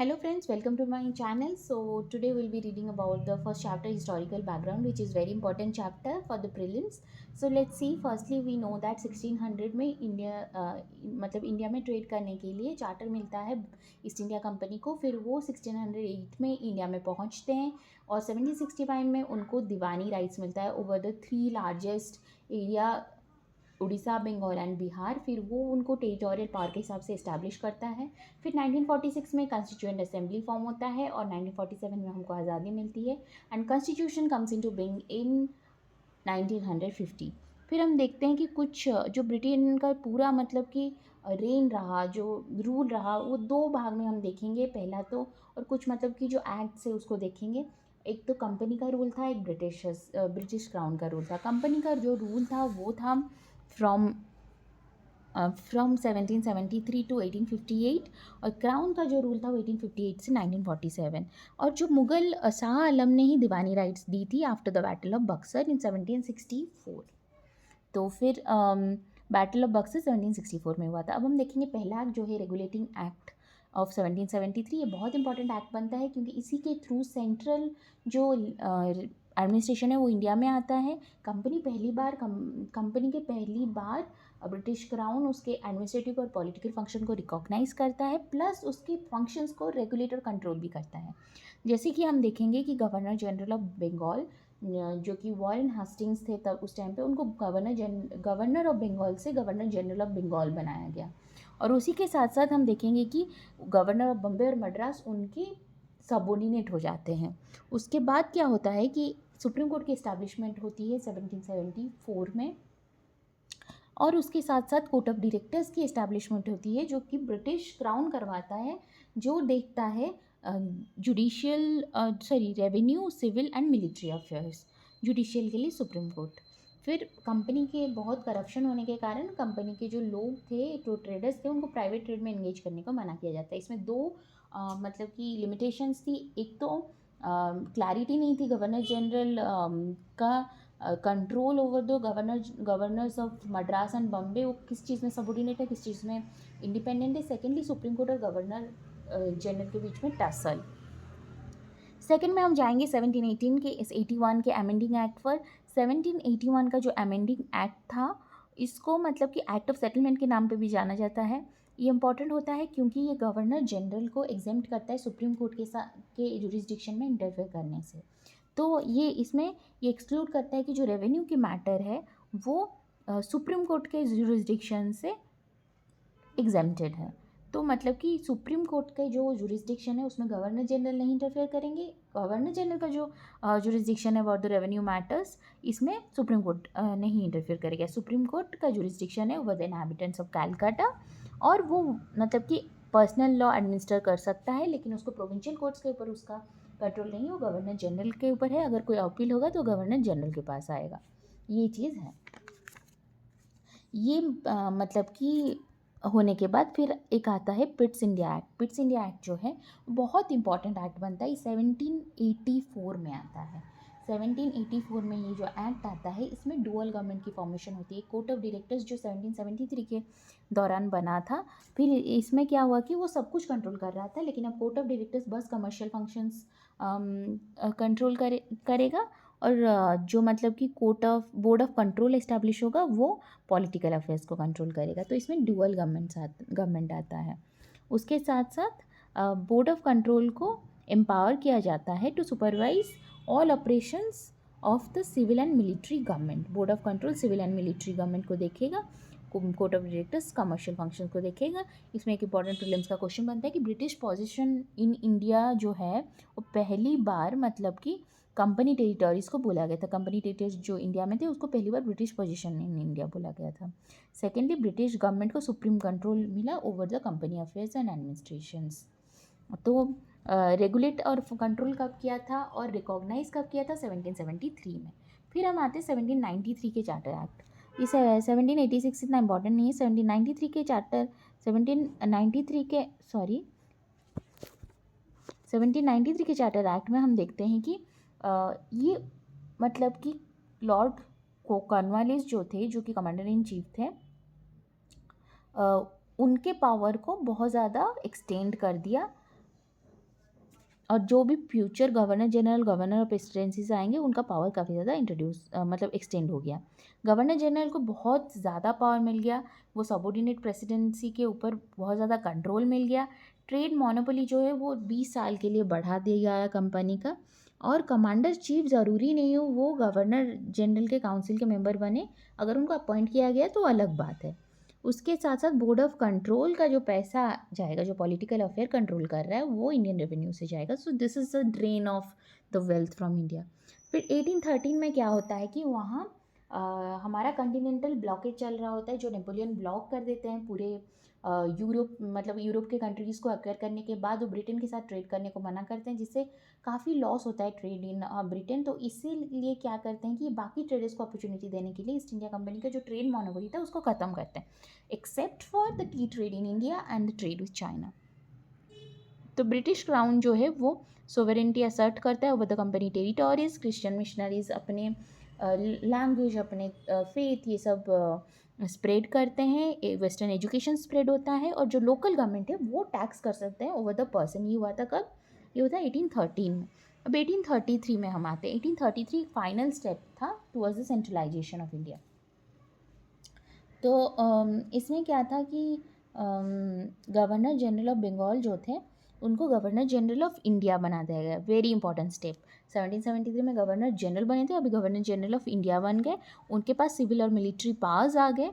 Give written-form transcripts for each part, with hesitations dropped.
Hello friends, welcome to my channel. So today we'll be reading about the first chapter, historical background, which is very important chapter for the prelims. So let's see. Firstly, we know that 1600 में मतलब India में trade करने के लिए charter मिलता है east India company को। फिर वो 1608 में इंडिया में पहुंचते हैं और 1765 में उनको दीवानी राइट्स मिलता है over the 3 largest area, Orissa, Bengal and Bihar. फिर वो उनको टेरिटोरियल पावर के हिसाब से इस्टेब्लिश करता है। फिर 1946 में कॉन्स्टिट्यूएंट असेंबली फॉर्म होता है और 1947 में हमको आज़ादी मिलती है and constitution comes into being in 1950। फिर हम देखते हैं कि कुछ जो ब्रिटेन का पूरा मतलब कि रेन रहा, जो रूल रहा, वो दो भाग में हम देखेंगे। पहला तो और कुछ मतलब कि जो एक्ट्स है उसको देखेंगे। एक तो कंपनी का रूल था, एक ब्रिटिश क्राउन का रूल था। कंपनी का जो रूल था वो था फ्रॉम 1773 टू 1858 और क्राउन का जो रूल था वो 1858 से 1947। और जो मुगल शाह आलम ने ही दीवानी राइट्स दी थी after the battle of Buxar in 1764। तो फिर बैटल ऑफ बक्सर 1764 में हुआ था। अब हम देखेंगे पहला एक्ट जो है रेगुलेटिंग एक्ट ऑफ 1773। ये बहुत इंपॉर्टेंट एक्ट बनता है क्योंकि इसी के थ्रू सेंट्रल जो एडमिनिस्ट्रेशन है वो इंडिया में आता है। कंपनी के पहली बार ब्रिटिश क्राउन उसके एडमिनिस्ट्रेटिव और पॉलिटिकल फंक्शन को रिकॉग्नाइज करता है, प्लस उसके फंक्शंस को रेगुलेट और कंट्रोल भी करता है। जैसे कि हम देखेंगे कि गवर्नर जनरल ऑफ बंगाल जो कि वॉरेन हास्टिंग्स थे तब उस टाइम पे, उनको गवर्नर ऑफ बंगाल से गवर्नर जनरल ऑफ बंगाल बनाया गया। और उसी के साथ साथ हम देखेंगे कि गवर्नर ऑफ बम्बे और मद्रास उनके सबऑर्डिनेट हो जाते हैं। उसके बाद क्या होता है कि सुप्रीम कोर्ट की इस्टेब्लिशमेंट होती है 1774 में और उसके साथ साथ कोर्ट ऑफ डायरेक्टर्स की इस्टेब्लिशमेंट होती है जो कि ब्रिटिश क्राउन करवाता है, जो देखता है revenue, civil and military affairs. Judicial के लिए सुप्रीम कोर्ट। फिर कंपनी के बहुत करप्शन होने के कारण कंपनी के जो लोग थे, जो ट्रेडर्स थे, उनको प्राइवेट ट्रेड में एंगेज करने को मना किया जाता है। इसमें दो मतलब कि लिमिटेशंस थी। एक तो क्लैरिटी नहीं थी गवर्नर जनरल का कंट्रोल ओवर दो governors of Madras and Bombay, वो किस चीज़ में सबऑर्डिनेट है, किस चीज़ में इंडिपेंडेंट है। सेकेंडली सुप्रीम कोर्ट और गवर्नर जनरल के बीच में टसल। सेकेंड में हम जाएंगे 1718 के इस 81 के अमेंडिंग एक्ट पर। 1781 का जो अमेंडिंग एक्ट था, इसको मतलब कि एक्ट ऑफ सेटलमेंट के नाम पे भी जाना जाता है। ये इंपॉर्टेंट होता है क्योंकि ये गवर्नर जनरल को एग्जेम्प्ट करता है सुप्रीम कोर्ट के जुरिस्डिक्शन में इंटरफेयर करने से। तो ये एक्सक्लूड करता है कि जो रेवेन्यू के मैटर है वो सुप्रीम कोर्ट के जुरिस्डिक्शन से एग्जेम्प्टेड है। तो मतलब कि सुप्रीम कोर्ट के जो जुरिस्डिक्शन है उसमें गवर्नर जनरल नहीं इंटरफेयर करेंगे। गवर्नर जनरल का जो जुरिस्डिक्शन है अबाउट द रेवेन्यू मैटर्स, इसमें सुप्रीम कोर्ट नहीं इंटरफेयर करेगा। सुप्रीम कोर्ट का जुरिस्डिक्शन है over the inhabitants of Calcutta, और वो मतलब कि पर्सनल लॉ एडमिनिस्टर कर सकता है, लेकिन उसको प्रोविंशियल कोर्ट्स के ऊपर उसका कंट्रोल नहीं है, वो गवर्नर जनरल के ऊपर है। अगर कोई अपील होगा तो गवर्नर जनरल के पास आएगा। ये चीज़ है। ये मतलब कि होने के बाद फिर एक आता है Pitt's India act. Pitt's India act जो है बहुत इंपॉर्टेंट एक्ट बनता है, 1784 में आता है। 1784 में ये जो एक्ट आता है, इसमें डुअल गवर्नमेंट की फॉर्मेशन होती है। कोर्ट ऑफ डायरेक्टर्स जो 1773 के दौरान बना था, फिर इसमें क्या हुआ कि वो सब कुछ कंट्रोल कर रहा था, लेकिन अब कोर्ट ऑफ डायरेक्टर्स बस कमर्शियल फंक्शंस कंट्रोल करेगा, और जो मतलब कि बोर्ड ऑफ कंट्रोल इस्टेब्लिश होगा वो पॉलिटिकल अफेयर्स को कंट्रोल करेगा। तो इसमें डुअल गवर्नमेंट आता है। उसके साथ साथ बोर्ड ऑफ कंट्रोल को एम्पावर किया जाता है to supervise all operations of the civil and military government. Board of control civil and military government को देखेगा, court of directors commercial function को देखेगा। इसमें एक इंपॉर्टेंट प्रीलिम्स का क्वेश्चन बनता है कि ब्रिटिश पोजीशन इन इंडिया जो है वो पहली बार मतलब कि कंपनी टेरिटरीज़ को बोला गया था। कंपनी टेरिटरीज जो इंडिया में थे उसको पहली बार ब्रिटिश पोजीशन इन इंडिया बोला गया था। सेकेंडली, ब्रिटिश गवर्नमेंट को सुप्रीम कंट्रोल मिला over the company affairs and administrations. तो रेगुलेट और कंट्रोल कब किया था और रिकॉग्नाइज कब किया था? 1773 में। फिर हम आते हैं 1793 के चार्टर एक्ट। इस 1786 इतना इंपॉर्टेंट नहीं है। 1793 के चार्टर 1793 के चार्टर एक्ट में हम देखते हैं कि ये मतलब कि लॉर्ड कॉर्नवालिस जो थे, जो कि कमांडर इन चीफ थे, उनके पावर को बहुत ज़्यादा एक्सटेंड कर दिया और जो भी future governor general, governor of presidency से आएंगे उनका पावर काफ़ी ज़्यादा मतलब एक्सटेंड हो गया। गवर्नर जनरल को बहुत ज़्यादा पावर मिल गया, वो सबॉर्डिनेट प्रेसिडेंसी के ऊपर बहुत ज़्यादा कंट्रोल मिल गया। ट्रेड मोनोपोली जो है वो 20 साल के लिए बढ़ा दिया गया कंपनी का। और कमांडर चीफ ज़रूरी नहीं हो वो गवर्नर जनरल के काउंसिल के मेंबर बने, अगर उनको अपॉइंट किया गया तो अलग बात है। उसके साथ साथ बोर्ड ऑफ कंट्रोल का जो पैसा जाएगा, जो पॉलिटिकल अफेयर कंट्रोल कर रहा है, वो इंडियन रेवेन्यू से जाएगा। So this is the drain of the wealth from India. फिर 1813 में क्या होता है कि वहाँ हमारा कॉन्टिनेंटल ब्लॉकेज चल रहा होता है, जो नेपोलियन ब्लॉक कर देते हैं पूरे यूरोप, मतलब यूरोप के कंट्रीज़ को अक्वायर करने के बाद वो ब्रिटेन के साथ ट्रेड करने को मना करते हैं, जिससे काफ़ी लॉस होता है ट्रेड इन ब्रिटेन। तो इसीलिए क्या करते हैं कि बाकी ट्रेडर्स को अपॉर्चुनिटी देने के लिए ईस्ट इंडिया कंपनी का जो ट्रेड मोनोपोली था उसको ख़त्म करते हैं, except for the T trade in India and the trade with China. तो ब्रिटिश क्राउन जो है वो सोवरेंटी असर्ट करता है over the company territories. Christian missionaries अपने लैंग्वेज, अपने फेथ, ये सब स्प्रेड करते हैं, वेस्टर्न एजुकेशन स्प्रेड होता है, और जो लोकल गवर्नमेंट है वो टैक्स कर सकते हैं ओवर द पर्सन। ये हुआ था कब? ये हुआ था 1813 में। अब 1833 में हम आते हैं। 1833 फाइनल स्टेप था towards the centralisation of India. तो इसमें क्या था कि गवर्नर जनरल ऑफ बंगाल जो थे उनको गवर्नर जनरल ऑफ इंडिया बना दिया गया। Very important step. 1773 में गवर्नर जनरल बने थे, अभी गवर्नर जनरल ऑफ इंडिया बन गए। उनके पास सिविल और मिलिट्री पावर्स आ गए।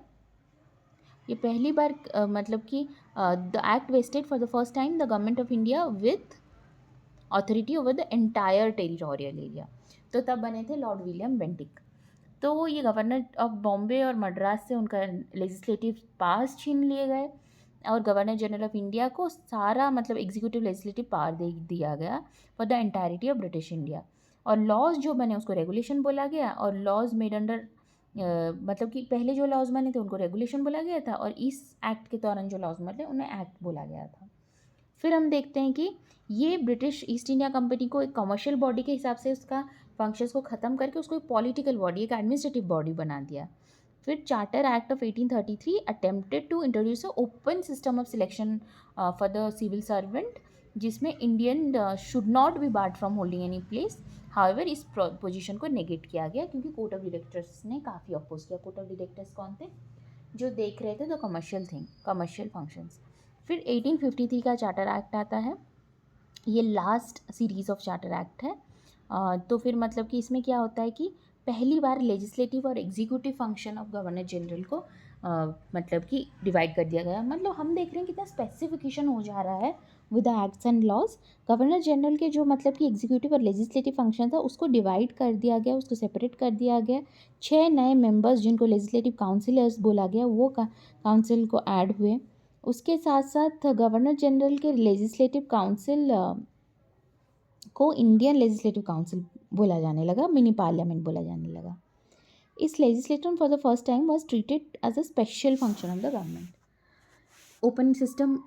ये पहली बार मतलब कि the act vested for the first time the government of India with authority over the entire territorial area. तो तब बने थे लॉर्ड विलियम बेंटिक। तो ये गवर्नर ऑफ बॉम्बे और मद्रास से उनका लेजिस्लेटिव पावर्स छीन लिए गए, और गवर्नर जनरल ऑफ इंडिया को सारा मतलब एग्जीक्यूटिव लेजिस्लेटिव पावर दे दिया गया for the entirety of British India. और लॉज जो बने उसको रेगुलेशन बोला गया, और लॉज मेड अंडर मतलब कि पहले जो लॉज बने थे उनको रेगुलेशन बोला गया था, और इस एक्ट के दौरान जो लॉज बने उन्हें एक्ट बोला गया था। फिर हम देखते हैं कि ये ब्रिटिश ईस्ट इंडिया कंपनी को एक कमर्शियल बॉडी के हिसाब से उसका फंक्शंस को ख़त्म करके उसको एक पॉलिटिकल बॉडी, एक एडमिनिस्ट्रेटिव बॉडी बना दिया। फिर charter act of 1833 attempted to introduce a open system of selection for the civil servant, जिसमें Indian should not be barred from holding any place. However इस पोजीशन को नेगेट किया गया क्योंकि कोर्ट ऑफ डायरेक्टर्स ने काफ़ी अपोज किया। Court of directors कौन थे? जो देख रहे थे द कमर्शियल फंक्शंस। फिर 1853 का चार्टर एक्ट आता है। ये last series of charter act है। तो फिर मतलब कि इसमें क्या होता है कि पहली बार लेजिस्लेटिव और executive function of governor general को मतलब कि डिवाइड कर दिया गया। मतलब हम देख रहे हैं कितना स्पेसिफिकेशन हो जा रहा है with the acts and laws. Governor general के जो मतलब कि एग्जीक्यूटिव और लेजिस्लेटिव फंक्शन था उसको डिवाइड कर दिया गया, उसको सेपरेट कर दिया गया। 6 नए मेंबर्स जिनको लेजिस्लेटिव काउंसिलर्स बोला गया वो काउंसिल को ऐड हुए। उसके साथ साथ गवर्नर जनरल के लेजिस्लेटिव काउंसिल को इंडियन लेजिस्लेटिव काउंसिल बोला जाने लगा, मिनी पार्लियामेंट बोला जाने लगा। इस legislation for the first time was treated as a special function of the government.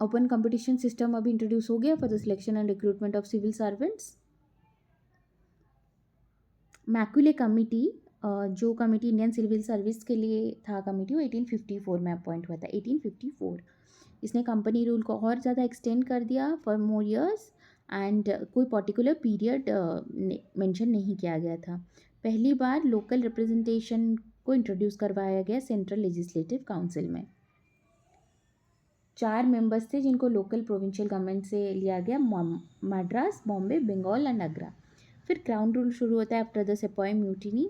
Open competition system अभी इंट्रोड्यूस हो गया for the selection and recruitment of civil servants. Macaulay committee, जो कमिटी इंडियन सिविल सर्विस के लिए था committee, वो 1854 में appoint हुआ था। 1854 इसने कंपनी रूल को और ज़्यादा एक्सटेंड कर दिया फॉर मोर ईयर्स, एंड कोई पर्टिकुलर पीरियड मेंशन नहीं किया गया था। पहली बार लोकल रिप्रेजेंटेशन को इंट्रोड्यूस करवाया गया सेंट्रल लेजिस्लेटिव काउंसिल में। 4 मेंबर्स थे जिनको लोकल प्रोविंशियल गवर्नमेंट से लिया गया, मद्रास, बॉम्बे, बंगाल एंड आगरा। फिर क्राउन रूल शुरू होता है after the sepoy mutiny.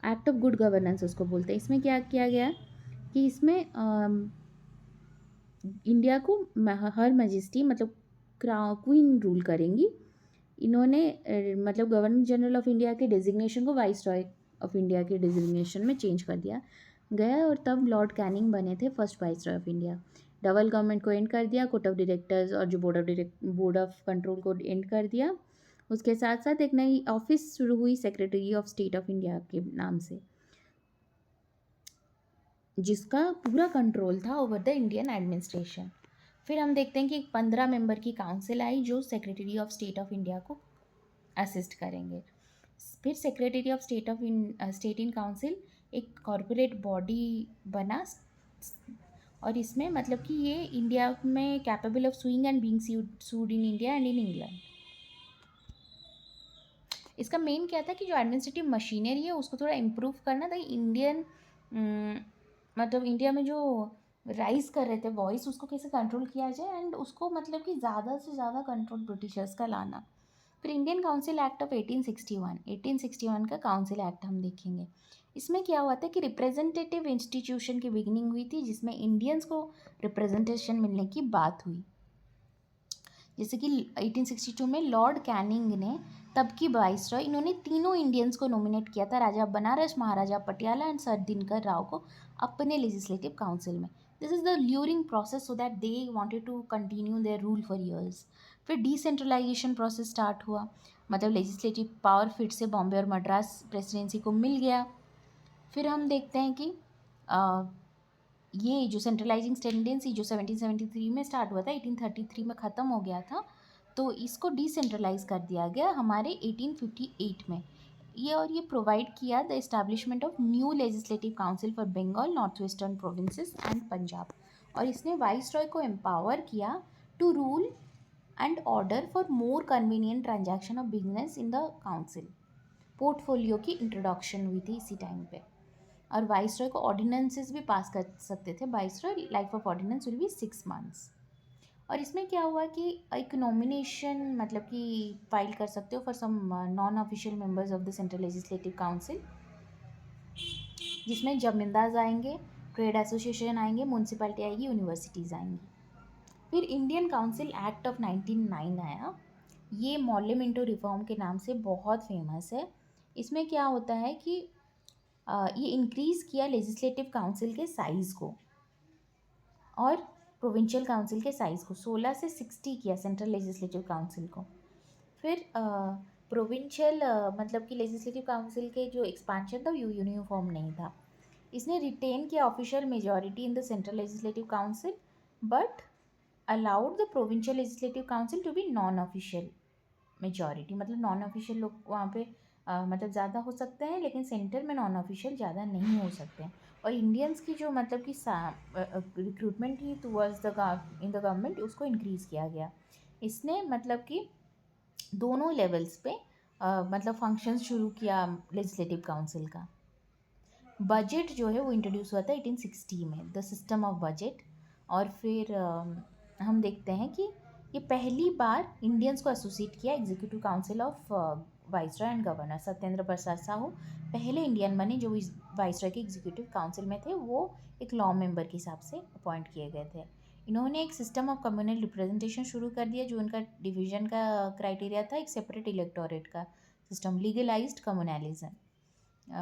Act of good governance उसको बोलते हैं। इसमें क्या किया गया कि इसमें इंडिया को हर मैजेस्टी मतलब क्वीन रूल करेंगी। इन्होंने मतलब गवर्नर जनरल ऑफ इंडिया के डेजिग्नेशन को वाइस रॉय ऑफ इंडिया के डेजिग्नेशन में चेंज कर दिया गया, और तब लॉर्ड कैनिंग बने थे first vice Roy of India. Double government को एंड कर दिया, कोर्ट ऑफ डायरेक्टर्स और जो बोर्ड ऑफ कंट्रोल को एंड कर दिया। उसके साथ साथ एक नई ऑफिस शुरू हुई secretary of state of India के नाम से, जिसका पूरा कंट्रोल था ओवर द इंडियन एडमिनिस्ट्रेशन। फिर हम देखते हैं कि 15 मेंबर की काउंसिल आई जो secretary of state of India को असिस्ट करेंगे। फिर secretary of state in council एक कॉरपोरेट बॉडी बना, और इसमें मतलब कि ये इंडिया में capable of sewing and being sued in India and in England. इसका मेन क्या था कि जो एडमिनिस्ट्रेटिव मशीनरी है उसको थोड़ा इम्प्रूव करना था। इंडियन मतलब इंडिया में जो राइज कर रहे थे वॉइस, उसको कैसे कंट्रोल किया जाए एंड उसको मतलब कि ज़्यादा से ज़्यादा कंट्रोल ब्रिटिशर्स का लाना। फिर इंडियन काउंसिल एक्ट ऑफ 1861 का काउंसिल एक्ट हम देखेंगे। इसमें क्या हुआ था कि रिप्रेजेंटेटिव इंस्टीट्यूशन की बिगिनिंग हुई थी, जिसमें इंडियंस को रिप्रेजेंटेशन मिलने की बात हुई। जैसे कि 1862 में लॉर्ड कैनिंग ने, तब की वाइसरॉय, इन्होंने तीनों इंडियंस को नॉमिनेट किया था, राजा बनारस, महाराजा पटियाला एंड सर दिनकर राव को, अपने लेजिस्लेटिव काउंसिल में। This is the luring process so that they wanted to continue their rule for years. फिर डिसेंट्रलाइजेशन प्रोसेस स्टार्ट हुआ, मतलब लेजिस्लेटिव पावर फिर से बॉम्बे और मद्रास प्रेसिडेंसी को मिल गया। फिर हम देखते हैं कि ये जो सेंट्रलाइजिंग टेंडेंसी जो 1773 में स्टार्ट हुआ था, 1833 में ख़त्म हो गया था, तो इसको डिसेंट्रलाइज कर दिया गया हमारे 1858 में। ये प्रोवाइड किया the establishment of new legislative council for Bengal, north western provinces and Punjab. और इसने वाइसरॉय को एम्पावर किया to rule and order for more convenient transaction of business in the council. Portfolio की इंट्रोडक्शन हुई थी इसी टाइम पे। और वाइसरॉय को ऑर्डिनेंसेस भी पास कर सकते थे। Viceroy life of ordinance will be 6 months. और इसमें क्या हुआ कि एक नॉमिनेशन मतलब कि फाइल कर सकते हो for some non official members of the central legislative council, जिसमें जमींदार आएंगे, ट्रेड एसोसिएशन आएंगे, म्यूनसिपैलिटी आएगी, यूनिवर्सिटीज़ आएंगी। फिर इंडियन काउंसिल एक्ट ऑफ 1909 आया। ये मॉर्ले मिंटो रिफॉर्म के नाम से बहुत फेमस है। इसमें क्या होता है कि ये इंक्रीज़ किया लेजिस्लेटिव काउंसिल के साइज़ को और प्रोविंशियल काउंसिल के साइज़ को 16 से 60 किया सेंट्रल लेजिस्लेटिव काउंसिल को। फिर प्रोविंशियल मतलब कि लेजिस्लेटिव काउंसिल के जो एक्सपांशन था वो यूनिफॉर्म नहीं था। इसने रिटेन किया official majority in the central legislative council, but allowed the provincial legislative council to be non official majority. मतलब नॉन ऑफिशियल लोग वहाँ पे मतलब ज़्यादा हो सकते हैं, लेकिन सेंटर में नॉन ऑफिशियल ज़्यादा नहीं हो सकते हैं। और इंडियंस की जो मतलब कि रिक्रूटमेंट थी towards the in the government, उसको इंक्रीज़ किया गया। इसने मतलब कि दोनों लेवल्स पे मतलब फंक्शंस शुरू किया लेजिस्लेटिव काउंसिल का। बजट जो है वो इंट्रोड्यूस हुआ था 1860 में, द सिस्टम ऑफ बजट। और फिर हम देखते हैं कि ये पहली बार इंडियंस को एसोसिएट किया executive council of viceroy and governor. Satyendra Prasad Sahu पहले इंडियन बने जो इस वाइसरॉय के एग्जीक्यूटिव काउंसिल में थे। वो एक लॉ मेंबर के हिसाब से अपॉइंट किए गए थे। इन्होंने एक सिस्टम ऑफ कम्युनल रिप्रेजेंटेशन शुरू कर दिया, जो इनका डिवीजन का क्राइटेरिया था एक सेपरेट इलेक्टोरेट का सिस्टम, लीगलाइज्ड कम्युनलिज्म।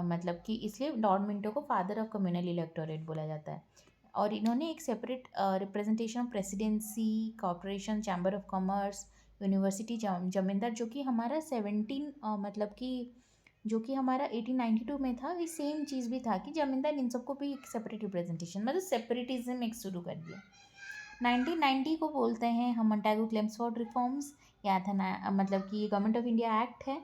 मतलब कि इसलिए डॉन मिंटो को फादर ऑफ कम्युनल इलेक्टोरेट बोला जाता है। और इन्होंने एक separate representation of presidency, corporation, chamber of commerce, university, जमींदार, जो कि हमारा 17 मतलब कि जो कि हमारा 1892 में था, ये सेम चीज़ भी था कि जमींदार, इन सबको भी एक सेपरेट रिप्रेजेंटेशन, मतलब सेपरेटिज्म एक शुरू कर दिया। 1990 को बोलते हैं हम मोंटेगो क्लेम्सफोर्ड रिफॉर्म्स। या था ना मतलब कि गवर्नमेंट ऑफ इंडिया एक्ट है।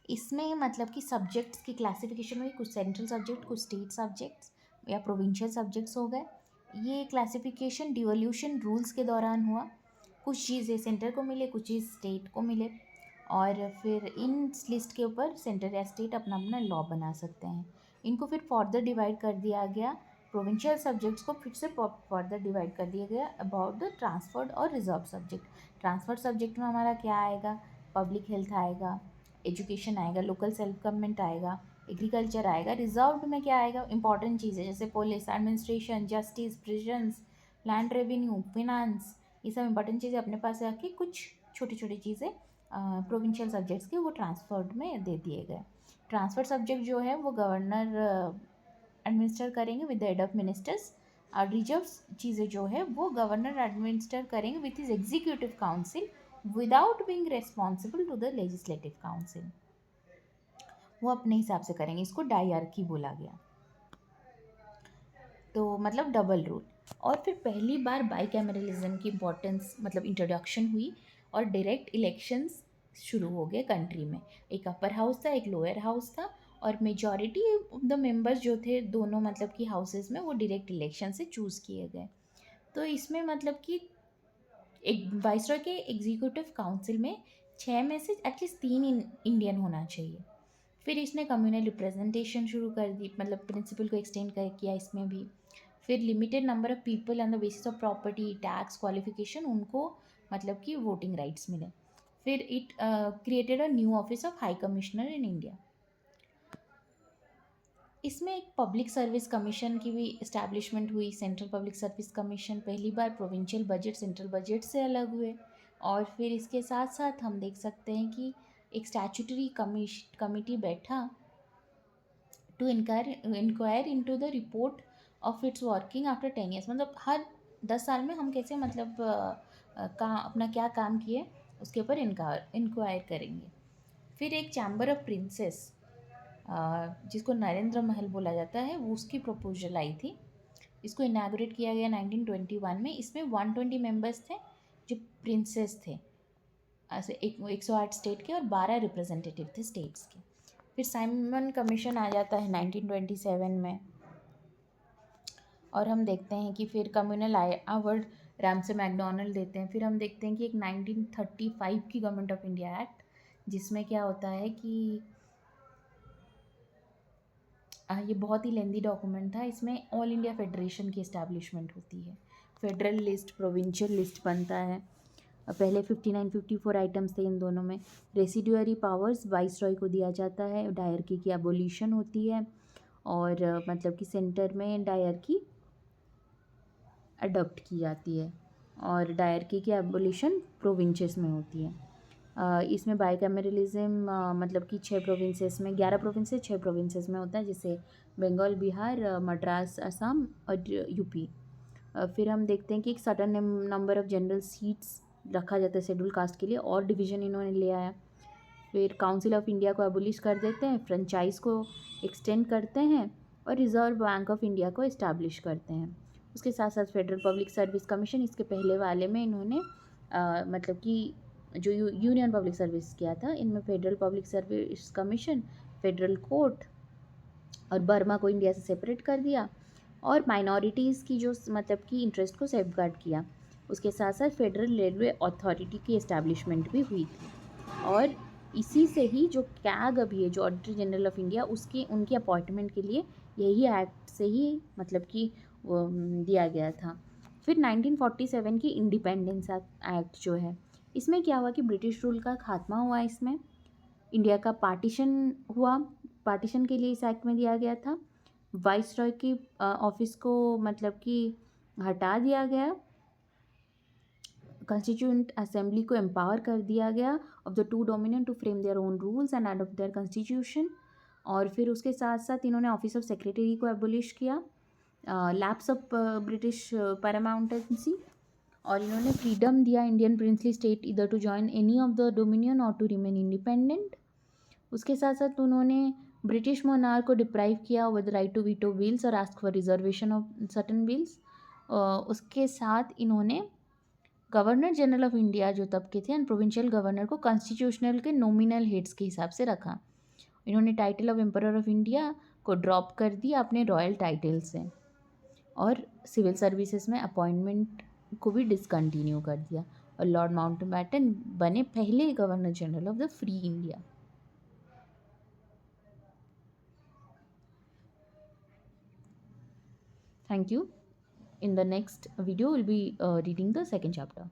इसमें मतलब कि सब्जेक्ट्स की क्लासिफिकेशन हुई, कुछ सेंट्रल सब्जेक्ट, कुछ स्टेट सब्जेक्ट्स या प्रोविंशियल सब्जेक्ट्स हो गए। ये क्लासिफिकेशन डिवोल्यूशन रूल्स के दौरान हुआ। कुछ चीज़ें सेंटर को मिले, कुछ चीज़ स्टेट को मिले, और फिर इन लिस्ट के ऊपर सेंटर या स्टेट अपना अपना लॉ बना सकते हैं। इनको फिर फर्दर डिवाइड कर दिया गया। प्रोविंशियल सब्जेक्ट्स को फिर से फर्दर डिवाइड कर दिया गया अबाउट द ट्रांसफर्ड और रिजर्व सब्जेक्ट। ट्रांसफर्ड सब्जेक्ट में हमारा क्या आएगा? पब्लिक हेल्थ आएगा, एजुकेशन आएगा, लोकल सेल्फ गवर्नमेंट आएगा, एग्रीकल्चर आएगा। रिजर्व्ड में क्या आएगा? इंपॉर्टेंट चीज़ें जैसे police, administration, justice, prisons, land revenue, finance, ये सब इंपॉर्टेंट चीज़ें अपने पास रख के कुछ छोटी छोटी चीज़ें प्रोविंशियल सब्जेक्ट्स के वो ट्रांसफर्ड में दे दिए गए। ट्रांसफर सब्जेक्ट जो है वो गवर्नर एडमिनिस्टर करेंगे with the head of ministers. और रिजर्व चीज़ें जो है वो गवर्नर एडमिनिस्टर करेंगे with his executive council without being responsible to the legislative council. वो अपने हिसाब से करेंगे। इसको डायरकी बोला गया। तो मतलब डबल रूल। और फिर पहली बार बाईकैमरलिज्म की इम्पोर्टेंस मतलब इंट्रोडक्शन हुई और डायरेक्ट इलेक्शंस शुरू हो गए कंट्री में। एक अपर हाउस था, एक लोअर हाउस था, और मेजॉरिटी ऑफ द मेंबर्स जो थे दोनों मतलब कि हाउसेस में, वो डायरेक्ट इलेक्शन से चूज़ किए गए। तो इसमें मतलब कि एक वाइसरॉय के एग्जीक्यूटिव काउंसिल में 6 में से एटलीस्ट 3 इंडियन होना चाहिए। फिर इसने कम्युनल रिप्रेजेंटेशन शुरू कर दी, मतलब प्रिंसिपल को एक्सटेंड कर किया इसमें भी। फिर limited number of people on the basis of property, tax, qualification, उनको मतलब कि वोटिंग राइट्स मिले। फिर it created a new office of high commissioner in India. इसमें एक पब्लिक सर्विस कमीशन की भी इस्टेब्लिशमेंट हुई, सेंट्रल पब्लिक सर्विस कमीशन। पहली बार प्रोविंशियल बजट सेंट्रल बजट से अलग हुए। और फिर इसके साथ साथ हम देख सकते हैं कि एक स्टैट्यूटरी कमिटी बैठा to inquire into the report of its working after 10 years. मतलब हर 10 साल में हम कैसे मतलब अपना क्या काम किए उसके ऊपर इंक्वायर करेंगे। फिर एक चैम्बर ऑफ प्रिंसेस, जिसको नरेंद्र महल बोला जाता है, वो उसकी प्रपोजल आई थी। इसको इनाग्रेट किया गया 1921 में। इसमें 120 मेंबर्स थे जो प्रिंसेस थे, ऐसे 108 स्टेट के, और 12 रिप्रेजेंटेटिव थे स्टेट्स के। फिर साइमन कमीशन आ जाता है 1927 में। और हम देखते हैं कि फिर कम्युनल अवार्ड रैमसे मैकडोनल्ड देते हैं। फिर हम देखते हैं कि एक 1935 की गवर्नमेंट ऑफ इंडिया एक्ट, जिसमें क्या होता है कि ये बहुत ही लेंदी डॉक्यूमेंट था। इसमें ऑल इंडिया फेडरेशन की इस्टेब्लिशमेंट होती है, फेडरल लिस्ट, प्रोविंशियल लिस्ट बनता है। पहले 59 54 आइटम्स थे इन दोनों में। रेसिडुअरी पावर्स वाइसरॉय को दिया जाता है। डायरकी की एबोलिशन होती है, और मतलब कि सेंटर में डायरकी अडॉप्ट की जाती है, और डायरकी की एबोलिशन प्रोविंसेस में होती है। इसमें बाइकैमरलिज्म मतलब कि 6 प्रोविंसेस में, 11 प्रोविंसेस 6 प्रोविंसेस में होता है, जैसे बंगाल, बिहार, मद्रास, असम और यूपी। फिर हम देखते हैं कि एक certain number of general seats रखा जाता है शेड्यूल कास्ट के लिए, और डिवीज़न इन्होंने ले आया। फिर काउंसिल ऑफ इंडिया को एबोलिश कर देते हैं, फ्रेंचाइज को एक्सटेंड करते हैं, और रिजर्व बैंक ऑफ इंडिया को इस्टेब्लिश करते हैं। उसके साथ साथ फेडरल पब्लिक सर्विस कमीशन, इसके पहले वाले में इन्होंने मतलब कि जो यूनियन पब्लिक सर्विस किया था, इनमें federal public service commission, federal court, और बर्मा को इंडिया से सेपरेट कर दिया, और माइनॉरिटीज़ की जो मतलब कि इंटरेस्ट को सेफगार्ड किया। उसके साथ साथ फेडरल रेलवे अथॉरिटी की एस्टैब्लिशमेंट भी हुई थी। और इसी से ही जो कैग अभी है, जो ऑडिटर जनरल ऑफ इंडिया, उसकी उनकी अपॉइंटमेंट के लिए यही एक्ट से ही मतलब कि दिया गया था। फिर 1947 की इंडिपेंडेंस एक्ट जो है, इसमें क्या हुआ कि ब्रिटिश रूल का खात्मा हुआ। इसमें इंडिया का पार्टीशन हुआ। पार्टीशन के लिए इस एक्ट में दिया गया था। वाइसरॉय की ऑफिस को मतलब कि हटा दिया गया। कॉन्स्टिट्यूंट असेंबली को एम्पावर कर दिया गया of the two dominion to frame their own rules and adopt their constitution. और फिर उसके साथ साथ इन्होंने ऑफिस ऑफ सेक्रेटरी को एबोलिश किया, लैप्स ऑफ ब्रिटिश पैरामाउंटेंसी, और इन्होंने फ्रीडम दिया इंडियन प्रिंसली स्टेट इधर to join any of the dominion और टू रिमेन इंडिपेंडेंट। उसके साथ साथ उन्होंने ब्रिटिश मोनार्क को डिप्राइव किया with right to veto bills और ask for reservation of certain bills. उसके साथ इन्होंने गवर्नर जनरल ऑफ इंडिया जो तब के थे, एंड प्रोविंशियल गवर्नर को कॉन्स्टिट्यूशनल के नॉमिनल हेड्स के हिसाब से रखा। इन्होंने title of emperor of India को ड्रॉप कर दिया अपने रॉयल टाइटल से, और सिविल सर्विसेज में अपॉइंटमेंट को भी डिसकंटिन्यू कर दिया, और लॉर्ड माउंटबैटन बने पहले governor general of the free India. Thank you. In the next video, we'll be reading the second chapter.